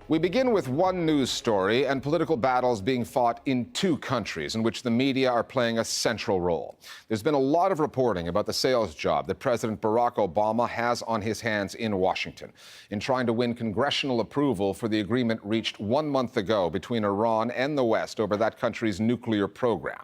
We begin with one news story and political battles being fought in two countries in which the media are playing a central role. There's been a lot of reporting about the sales job that President Barack Obama has on his hands in Washington in trying to win congressional approval for the agreement reached 1 month ago between Iran and the West over that country's nuclear program.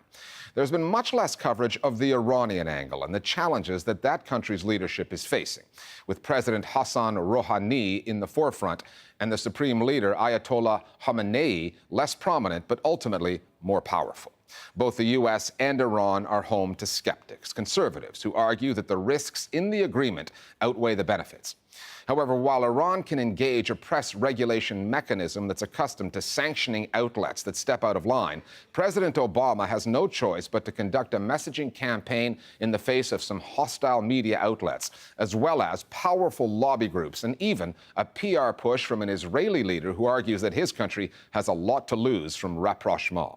There's been much less coverage of the Iranian angle and the challenges that that country's leadership is facing, with President Hassan Rouhani in the forefront and the supreme leader, Ayatollah Khamenei, less prominent but ultimately more powerful. Both the U.S. and Iran are home to skeptics, conservatives who argue that the risks in the agreement outweigh the benefits. However, while Iran can engage a press regulation mechanism that's accustomed to sanctioning outlets that step out of line, President Obama has no choice but to conduct a messaging campaign in the face of some hostile media outlets, as well as powerful lobby groups and even a PR push from an Israeli leader who argues that his country has a lot to lose from rapprochement.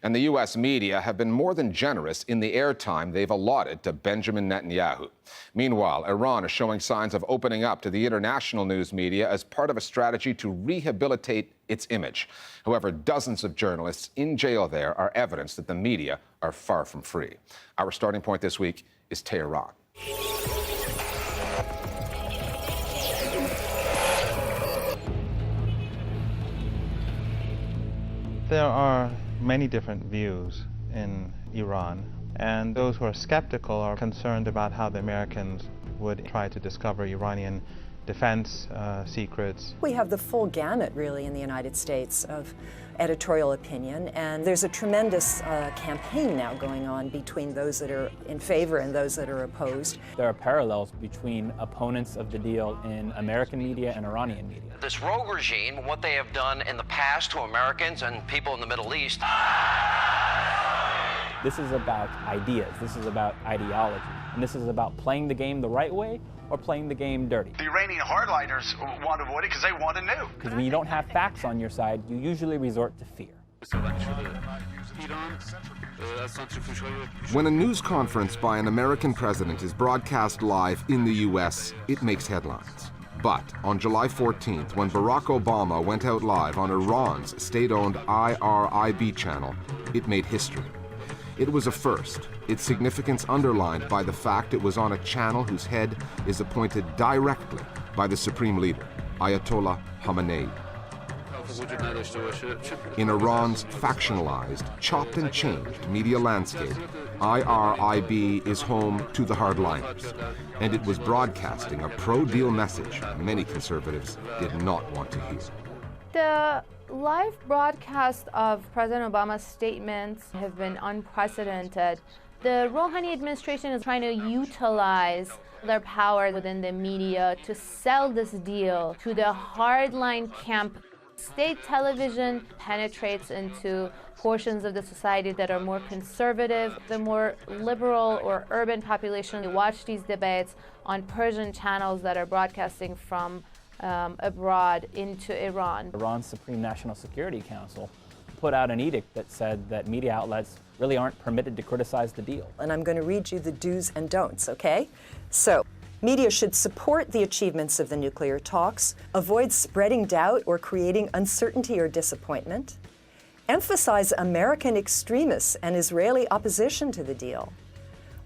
And the U.S. media have been more than generous in the airtime they've allotted to Benjamin Netanyahu. Meanwhile, Iran is showing signs of opening up to the international news media as part of a strategy to rehabilitate its image. However, dozens of journalists in jail there are evidence that the media are far from free. Our starting point this week is Tehran. There are many different views in Iran, and those who are skeptical are concerned about how the Americans would try to discover Iranian defense secrets. We have the full gamut, really, in the United States of editorial opinion, and there's a tremendous campaign now going on between those that are in favor and those that are opposed. There are parallels between opponents of the deal in American media and Iranian media. This rogue regime, what they have done in the past to Americans and people in the Middle East. This is about ideas, this is about ideology, and this is about playing the game the right way or playing the game dirty. The Iranian hardliners want to avoid it because they want to nuke. Because when you don't have facts on your side, you usually resort to fear. When a news conference by an American president is broadcast live in the U.S., it makes headlines. But on July 14th, when Barack Obama went out live on Iran's state-owned IRIB channel, it made history. It was a first, its significance underlined by the fact it was on a channel whose head is appointed directly by the supreme leader, Ayatollah Khamenei. In Iran's factionalized, chopped and changed media landscape, IRIB is home to the hardliners, and it was broadcasting a pro-deal message many conservatives did not want to hear. The live broadcast of President Obama's statements have been unprecedented. The Rouhani administration is trying to utilize their power within the media to sell this deal to the hardline camp. State television penetrates into portions of the society that are more conservative. The more liberal or urban population watch these debates on Persian channels that are broadcasting from abroad into Iran. Iran's Supreme National Security Council put out an edict that said that media outlets really aren't permitted to criticize the deal. And I'm going to read you the do's and don'ts, okay? So, media should support the achievements of the nuclear talks, avoid spreading doubt or creating uncertainty or disappointment, emphasize American extremists and Israeli opposition to the deal,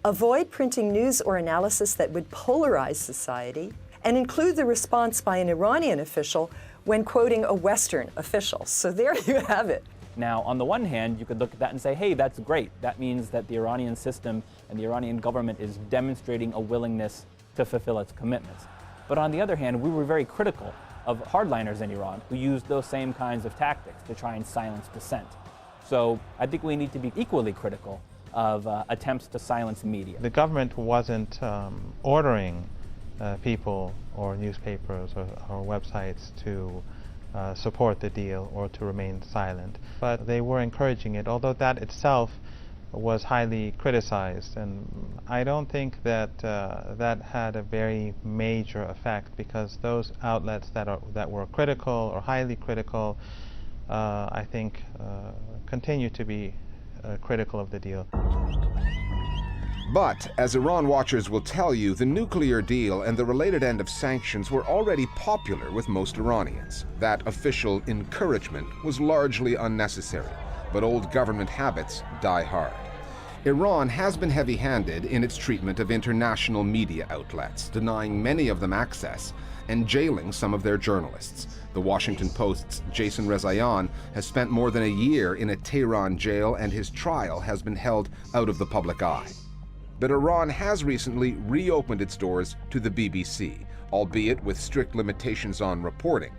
avoid printing news or analysis that would polarize society, and include the response by an Iranian official when quoting a Western official. So there you have it. Now, on the one hand, you could look at that and say, hey, that's great. That means that the Iranian system and the Iranian government is demonstrating a willingness to fulfill its commitments. But on the other hand, we were very critical of hardliners in Iran who used those same kinds of tactics to try and silence dissent. So I think we need to be equally critical of attempts to silence media. The government wasn't ordering people or newspapers or websites to support the deal or to remain silent. But they were encouraging it, although that itself was highly criticized. And I don't think that that had a very major effect, because those outlets that were critical or highly critical, I think, continue to be critical of the deal. But, as Iran watchers will tell you, the nuclear deal and the related end of sanctions were already popular with most Iranians. That official encouragement was largely unnecessary, but old government habits die hard. Iran has been heavy-handed in its treatment of international media outlets, denying many of them access and jailing some of their journalists. The Washington Post's Jason Rezaian has spent more than a year in a Tehran jail, and his trial has been held out of the public eye. But Iran has recently reopened its doors to the BBC, albeit with strict limitations on reporting.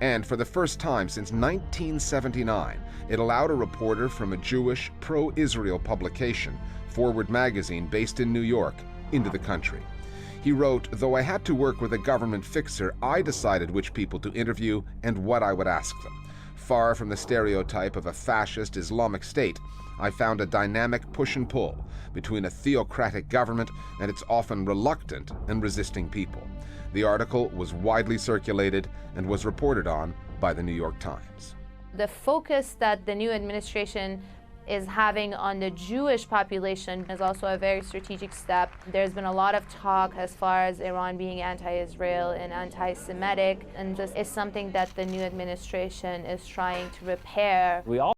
And for the first time since 1979, it allowed a reporter from a Jewish pro-Israel publication, Forward magazine based in New York, into the country. He wrote, "Though I had to work with a government fixer, I decided which people to interview and what I would ask them. Far from the stereotype of a fascist Islamic state, I found a dynamic push and pull between a theocratic government and its often reluctant and resisting people." The article was widely circulated and was reported on by the New York Times. The focus that the new administration is having on the Jewish population is also a very strategic step. There's been a lot of talk as far as Iran being anti-Israel and anti-Semitic, and this is something that the new administration is trying to repair. We all